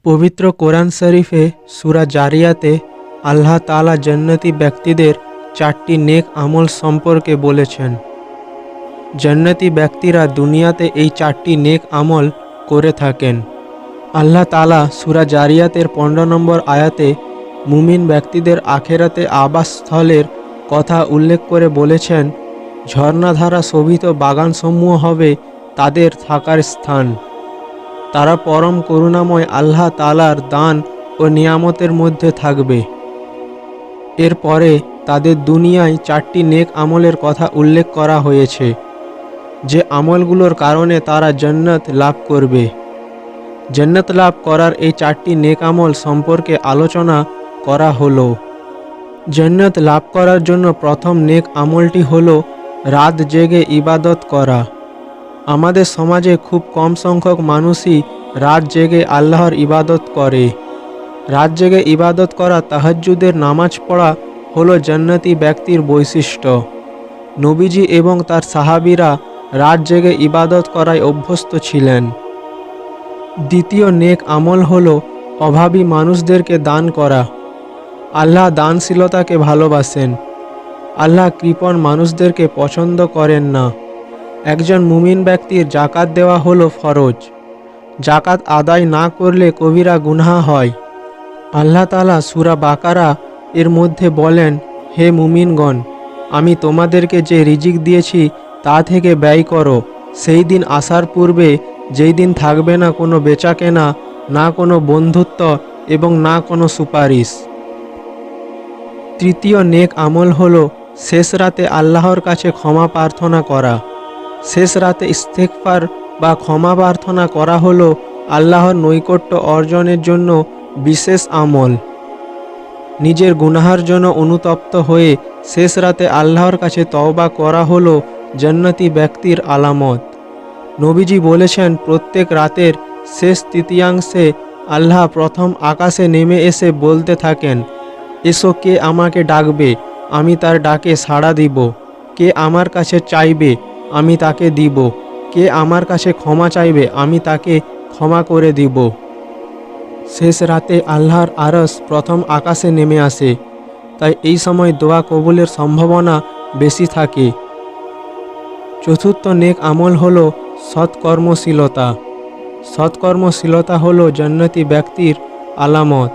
পবিত্র কোরআন শরীফে সূরা জারিয়াতে আল্লাহ তাআলা জান্নাতি ব্যক্তিদের 4টি নেক আমল সম্পর্কে বলেছেন। জান্নাতি ব্যক্তিরা দুনিয়াতে এই 4টি নেক আমল করে থাকেন। আল্লাহ তাআলা সূরা জারিয়াতের 15 নম্বর আয়াতে মুমিন ব্যক্তিদের আখেরাতে আবাসস্থলের কথা উল্লেখ করে বলেছেন, ঝর্ণাধারা শোভিত বাগানসমূহ হবে তাদের থাকার স্থান। তারা পরম করুণাময় আল্লাহ তাআলার দান ও নিয়ামতের মধ্যে থাকবে। এরপরে তাদের দুনিয়ায় 4টি নেক আমলের কথা উল্লেখ করা হয়েছে, যে আমলগুলোর কারণে তারা জান্নাত লাভ করবে। জান্নাত লাভ করার এই 4টি নেক আমল সম্পর্কে আলোচনা করা হলো। জান্নাত লাভ করার জন্য প্রথম নেক আমলটি হলো রাত জেগে ইবাদত করা। আমাদের সমাজে খুব কম সংখ্যক মানুষই রাত জেগে আল্লাহর ইবাদত করে। রাত জেগে ইবাদত করা, তাহাজ্জুদের নামাজ পড়া হলো জান্নাতি ব্যক্তির বৈশিষ্ট্য। নবীজি এবং তার সাহাবীরা রাত জেগে ইবাদত করায় অভ্যস্ত ছিলেন। দ্বিতীয় নেক আমল হলো অভাবী মানুষদেরকে দান করা। আল্লাহ দানশীলতাকে ভালোবাসেন। আল্লাহ কৃপণ মানুষদেরকে পছন্দ করেন না। একজন মুমিন ব্যক্তির জাকাত দেওয়া হলো ফরজ। জাকাত আদায় না করলে কবিরা গুনাহ হয়। আল্লাহ তাআলা সূরা বাকারা এর মধ্যে বলেন, হে মুমিনগণ, আমি তোমাদেরকে যে রিজিক দিয়েছি তা থেকে ব্যয় করো, সেই দিন আসার পূর্বে যেই দিন থাকবে না কোনো বেচাকেনা, না কোনো বন্ধুত্ব এবং না কোনো সুপারিশ। তৃতীয় নেক আমল হলো শেষ রাতে আল্লাহর কাছে ক্ষমা প্রার্থনা করা। শেষ রাতে ইস্তেগফার বা ক্ষমা প্রার্থনা করা হলো আল্লাহর নৈকট্য অর্জনের জন্য বিশেষ আমল। নিজের গুনাহার জন্য অনুতপ্ত হয়ে শেষ রাতে আল্লাহর কাছে তওবা করা হলো জান্নাতি ব্যক্তির আলামত। নবীজি বলেছেন, প্রত্যেক রাতের শেষ তৃতীয়াংশে আল্লাহ প্রথম আকাশে নেমে এসে বলতে থাকেন, এসো, কে আমাকে ডাকবে, আমি তার ডাকে সাড়া দিব। কে আমার কাছে চাইবে, আমি তাকে দিব। কে আমার কাছে ক্ষমা চাইবে, আমি তাকে ক্ষমা করে দিব। শেষ রাতে আল্লাহর আরশ প্রথম আকাশে নেমে আসে, তাই এই সময় দোয়া কবুলের সম্ভাবনা বেশি থাকে। চতুর্থ নেক আমল হলো সৎকর্মশীলতা। সৎকর্মশীলতা হলো জান্নাতি ব্যক্তির আলামত।